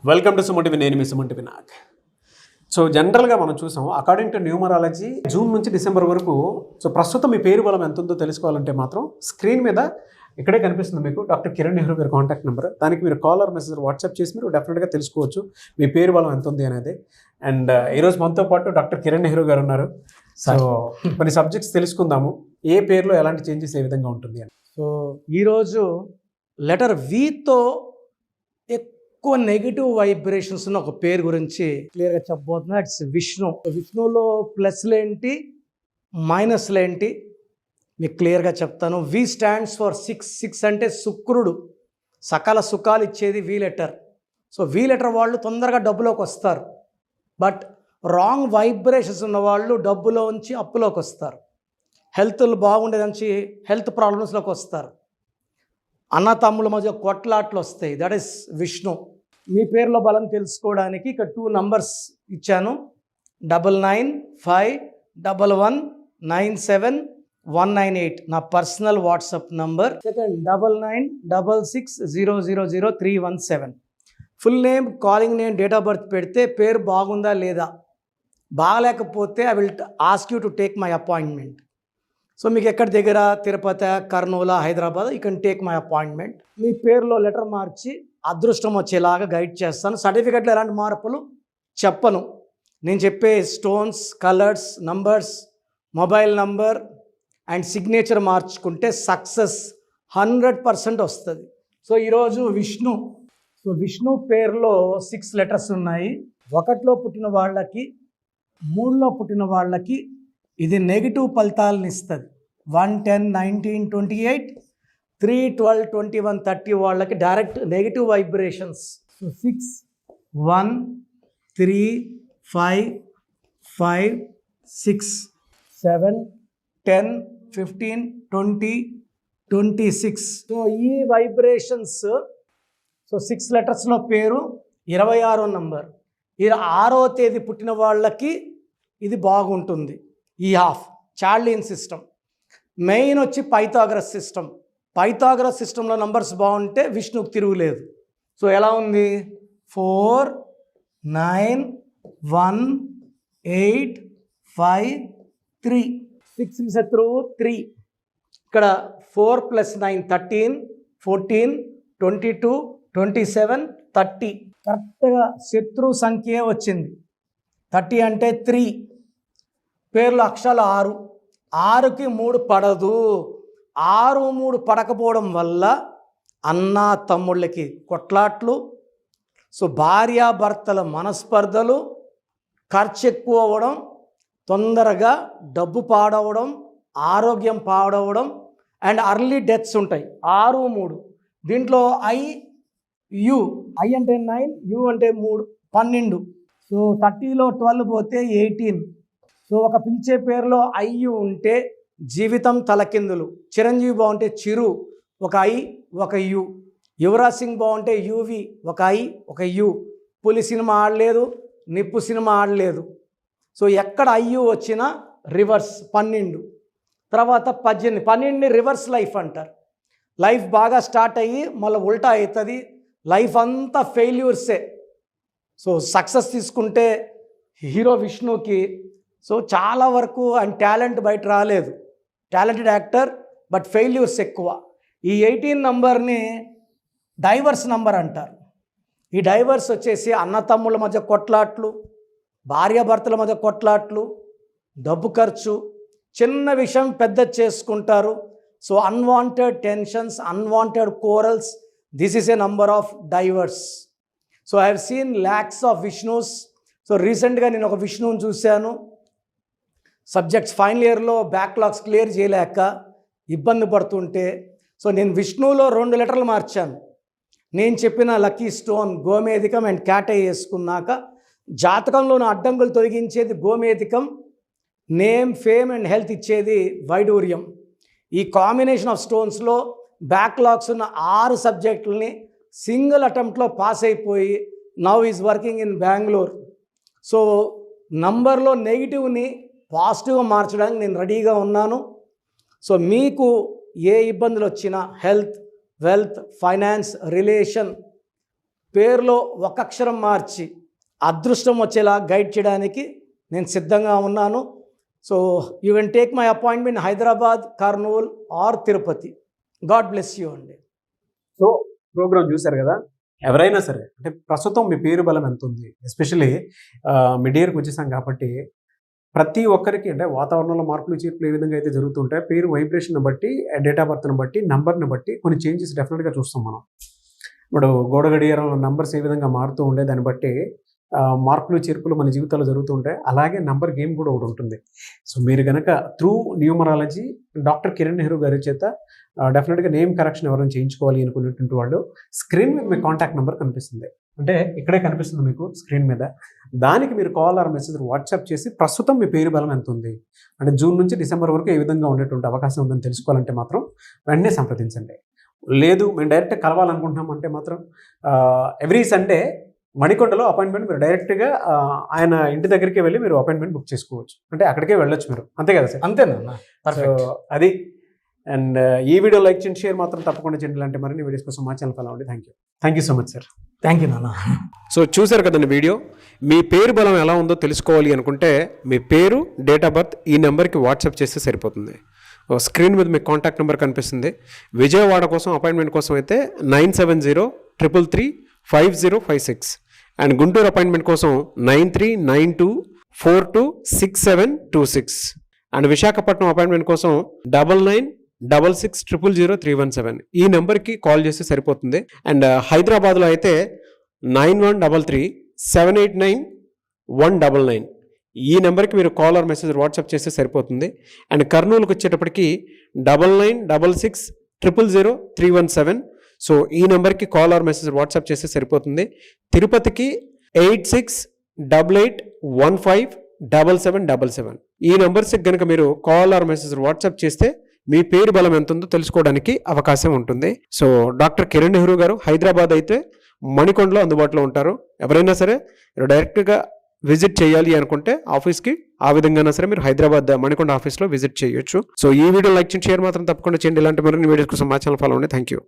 Welcome to Suman నేను మీ Suman Vinayak. So జనరల్గా మనం చూసాం అకార్డింగ్ టు న్యూమరాలజీ జూన్ నుంచి డిసెంబర్ వరకు సో ప్రస్తుతం మీ పేరు బలం ఎంత ఉందో తెలుసుకోవాలంటే మాత్రం స్క్రీన్ మీద ఇక్కడే కనిపిస్తుంది మీకు డాక్టర్ కిరణ్ నెహ్రూ గారి కాంటాక్ట్ నెంబర్. దానికి మీరు కాలర్ మెసేజ్ వాట్సాప్ చేసి మీరు డెఫినెట్గా తెలుసుకోవచ్చు మీ పేరు బలం ఎంత ఉంది అనేది. అండ్ ఈరోజు మనతో పాటు డాక్టర్ కిరణ్ నెహ్రూ గారు ఉన్నారు. సో కొన్ని సబ్జెక్ట్స్ తెలుసుకుందాము, ఏ పేరులో ఎలాంటి చేంజెస్ ఏ విధంగా ఉంటుంది అని. సో ఈరోజు లెటర్ వితో ఎక్కువ నెగిటివ్ వైబ్రేషన్స్ ఉన్న ఒక పేరు గురించి క్లియర్గా చెప్పబోతున్నా. ఇట్స్ విష్ణు. విష్ణులో ప్లస్లు ఏంటి మైనస్లు ఏంటి మీకు క్లియర్గా చెప్తాను. వి స్టాండ్స్ ఫర్ 6 అంటే శుక్రుడు, సకల సుఖాలు ఇచ్చేది V letter. So V letter వాళ్ళు తొందరగా డబ్బులోకి వస్తారు, బట్ రాంగ్ వైబ్రేషన్స్ ఉన్న వాళ్ళు డబ్బులో ఉంచి అప్పులోకి వస్తారు. హెల్త్లు బాగుండేదని హెల్త్ ప్రాబ్లమ్స్లోకి వస్తారు. అన్న తమ్ముల మధ్య కొట్లాట్లు వస్తాయి. That is Vishnu. మీ పేరులో బలం తెలుసుకోవడానికి ఇక్కడ 2 నంబర్స్ ఇచ్చాను. 9951197198 నా personal WhatsApp number. Second 9966600317. Full name, calling name, date of birth పెడితే పేరు బాగుందా లేదా, బాగలేకపోతే I will ask you to take my appointment. So మీకు ఎక్కడి దగ్గర Tirupati, Kurnool, Hyderabad, you can take my appointment. మీ పేరులో లెటర్ మార్చి అదృష్టం వచ్చేలాగా గైడ్ చేస్తాను. సర్టిఫికెట్లో ఎలాంటి మార్పులు చెప్పను. నేను చెప్పే stones, colours, numbers, mobile number and signature మార్చుకుంటే సక్సెస్ 100% వస్తుంది. సో ఈరోజు విష్ణు. సో విష్ణు పేరులో 6 లెటర్స్ ఉన్నాయి. 1లో పుట్టిన వాళ్ళకి, 3లో పుట్టిన వాళ్ళకి ఇది నెగిటివ్ ఫలితాలను ఇస్తుంది. 1, 10, 19, 28, 3, 12, 21, 30 వాళ్ళకి direct negative vibrations. So 6, 1, 3, 5, 5, 6, 7, 10, 15, 20, 26. So ఈ వైబ్రేషన్స్, సో 6 లెటర్స్లో పేరు 26వ నంబర్. ఈ 6వ తేదీ పుట్టిన వాళ్ళకి ఇది బాగుంటుంది. ఈ చార్లియన్ సిస్టమ్. మెయిన్ వచ్చి పైథాగరస్ సిస్టమ్. పైథాగరస్ సిస్టంలో నంబర్స్ బాగుంటే విష్ణుకు తిరుగులేదు. సో ఎలా ఉంది? 4, 9, 1, 8, 5, 3. 6 శత్రువు 3. ఇక్కడ 4 + 9 13, 14, 22, 27, 30. కరెక్ట్గా శత్రు సంఖ్య వచ్చింది. 30 అంటే 3. పేర్లు అక్షరాలు 6. 6కి 3 పడదు. 6, 3 పడకపోవడం వల్ల అన్న తమ్ముళ్ళకి కొట్లాట్లు, సో భార్యాభర్తల మనస్పర్ధలు, ఖర్చు ఎక్కువ అవ్వడం, తొందరగా డబ్బు పాడవడం, ఆరోగ్యం పాడవడం అండ్ అర్లీ డెత్స్ ఉంటాయి. 6, 3. దీంట్లో ఐ అంటే 9, యు అంటే 3, 12. సో 30లో 12 పోతే 18. సో ఒక పిలిచే పేరులో ఐయు ఉంటే జీవితం తలకిందులు. చిరంజీవి బాగుంటే చిరు, ఒక ఐ ఒక యు. యువరాజ్ సింగ్ బాగుంటే యువి, ఒక ఐ ఒక యు. పులి సినిమా ఆడలేదు, నిప్పు సినిమా ఆడలేదు. సో ఎక్కడ ఐయు వచ్చినా రివర్స్ 12. తర్వాత 18. 12ని రివర్స్ లైఫ్ అంటారు. లైఫ్ బాగా స్టార్ట్ అయ్యి మళ్ళీ ఉల్టా అవుతుంది. లైఫ్ అంతా ఫెయిల్యూర్సే. సో సక్సెస్ తీసుకుంటే హీరో విష్ణుకి సో చాలా వరకు ఆయన టాలెంట్ బయట రాలేదు. టాలెంటెడ్ యాక్టర్, బట్ ఫెయిల్యూర్స్ ఎక్కువ. ఈ 18 నంబర్ని డైవర్స్ నంబర్ అంటారు. ఈ డైవర్స్ వచ్చేసి అన్నతమ్ముల మధ్య కొట్లాట్లు, భార్యాభర్తల మధ్య కొట్లాట్లు, డబ్బు ఖర్చు, చిన్న విషయం పెద్ద చేసుకుంటారు. So unwanted tensions, unwanted corals, this is a number of divorce. So I have seen lakhs of Vishnu's. So రీసెంట్గా నేను ఒక విష్ణువుని చూశాను. సబ్జెక్ట్స్ ఫైనల్ ఇయర్లో బ్యాక్లాగ్స్ క్లియర్ చేయలేక ఇబ్బంది పడుతుంటే, సో నేను విష్ణువులో 2 లెటర్లు మార్చాను. నేను చెప్పిన లక్కీ స్టోన్ గోమేధికం అండ్ క్యాటై వేసుకున్నాక జాతకంలోని అడ్డంకులు తొలగించేది గోమేధికం, నేమ్, ఫేమ్ అండ్ హెల్త్ ఇచ్చేది వైడూర్యం. ఈ కాంబినేషన్ ఆఫ్ స్టోన్స్లో బ్యాక్లాగ్స్ ఉన్న 6 సబ్జెక్టులని సింగిల్ అటెంప్ట్లో పాస్ అయిపోయి now is working in Bengaluru. So నంబర్లో నెగిటివ్ని పాజిటివ్గా మార్చడానికి నేను రెడీగా ఉన్నాను. సో మీకు ఏ ఇబ్బందులు వచ్చినా హెల్త్, వెల్త్, ఫైనాన్స్, రిలేషన్, పేరులో ఒక అక్షరం మార్చి అదృష్టం వచ్చేలా గైడ్ చేయడానికి నేను సిద్ధంగా ఉన్నాను. So you can take my appointment Hyderabad, Kurnool or Tirupati. God bless you అండి. సో ప్రోగ్రామ్ చూశారు కదా, ఎవరైనా సరే అంటే ప్రస్తుతం మీ పేరు బలం ఎంత ఉంది, ఎస్పెషలీ మిడ్ ఇయర్కి వచ్చేసాం కాబట్టి ప్రతి ఒక్కరికి అంటే వాతావరణంలో మార్పులు చేర్పులు ఏ విధంగా అయితే జరుగుతుంటాయి, పేరు వైబ్రేషన్ బట్టి, డేట్ ఆఫ్ బర్త్ని బట్టి, నంబర్ని బట్టి కొన్ని చేంజెస్ డెఫినెట్గా చూస్తాం మనం. ఇప్పుడు గోడ గడియారంలో నంబర్స్ ఏ విధంగా మారుతూ ఉండే దాన్ని బట్టి మార్పులు చేర్పులు మన జీవితాల్లో జరుగుతూ ఉంటాయి. అలాగే నంబర్ గేమ్ కూడా ఒకటి ఉంటుంది. సో మీరు కనుక through numerology doctor Kiran Nehru గారి చేత డెఫినెట్గా నేమ్ కరెక్షన్ ఎవరైనా చేయించుకోవాలి అనుకునేటువంటి వాళ్ళు స్క్రీన్ మీద మీ కాంటాక్ట్ నెంబర్ కనిపిస్తుంది, అంటే ఇక్కడే కనిపిస్తుంది మీకు స్క్రీన్ మీద. దానికి మీరు కాల్ ఆర్ మెసేజ్ వాట్సాప్ చేసి ప్రస్తుతం మీ పేరు బలం ఎంత ఉంది, అంటే జూన్ నుంచి డిసెంబర్ వరకు ఏ విధంగా ఉండేటువంటి అవకాశం ఉందని తెలుసుకోవాలంటే మాత్రం వెంటనే సంప్రదించండి. లేదు మేము డైరెక్ట్గా కలవాలనుకుంటున్నాం అంటే మాత్రం ఎవ్రీ సండే మణికొండలో అపాయింట్మెంట్ మీరు డైరెక్ట్గా ఆయన ఇంటి దగ్గరికి వెళ్ళి మీరు అపాయింట్మెంట్ బుక్ చేసుకోవచ్చు, అంటే అక్కడికే వెళ్ళొచ్చు మీరు, అంతే కదా సార్? అంతేనా? సో అది. అండ్ ఈ వీడియో లైక్ చేయండి, షేర్ మాత్రం తప్పకుండా చేయండి. ఇలాంటి మరిన్ని వీడియోస్ కోసం మా ఛానల్ ఫాలో అవ్వండి. Thank you so much sir. Thank you నాన్న. సో చూసారు కదండి వీడియో. మీ పేరు బలం ఎలా ఉందో తెలుసుకోవాలి అనుకుంటే మీ పేరు, డేట్ ఆఫ్ బర్త్ ఈ నెంబర్కి వాట్సాప్ చేస్తే సరిపోతుంది. స్క్రీన్ మీద మీకు కాంటాక్ట్ నెంబర్ కనిపిస్తుంది. విజయవాడ కోసం అపాయింట్మెంట్ కోసం అయితే 9703335056 అండ్ గుంటూరు అపాయింట్మెంట్ కోసం 9392426726 అండ్ విశాఖపట్నం అపాయింట్మెంట్ కోసం 9966000317 ఈ నెంబర్కి కాల్ చేస్తే సరిపోతుంది. అండ్ హైదరాబాద్లో అయితే 9133789199 ఈ నెంబర్కి మీరు కాల్ ఆర్ మెసేజ్ వాట్సాప్ చేస్తే సరిపోతుంది. అండ్ కర్నూలుకి వచ్చేటప్పటికి 9966000317 సో ఈ నెంబర్కి కాల్ ఆర్ మెసేజ్ వాట్సాప్ చేస్తే సరిపోతుంది. తిరుపతికి 8688157777 ఈ నెంబర్స్కి కనుక మీరు కాల్ ఆర్ మెసేజ్ వాట్సాప్ చేస్తే మీ పేరు బలం ఎంత ఉందో తెలుసుకోవడానికి అవకాశం ఉంటుంది. సో డాక్టర్ కిరణ్ నెహ్రూ గారు హైదరాబాద్ అయితే మణికొండలో అందుబాటులో ఉంటారు. ఎవరైనా సరే మీరు డైరెక్ట్గా విజిట్ చేయాలి అనుకుంటే ఆఫీస్కి ఆ విధంగా సరే మీరు హైదరాబాద్ మణికొండ ఆఫీస్లో విజిట్ చేయొచ్చు. సో ఈ వీడియో లైక్ చేయండి, షేర్ మాత్రం తప్పకుండా చేయండి. ఇలాంటి మరిన్ని వీడియోస్ కోసం మా ఛానల్ ఫాలో అవ్వండి. Thank you.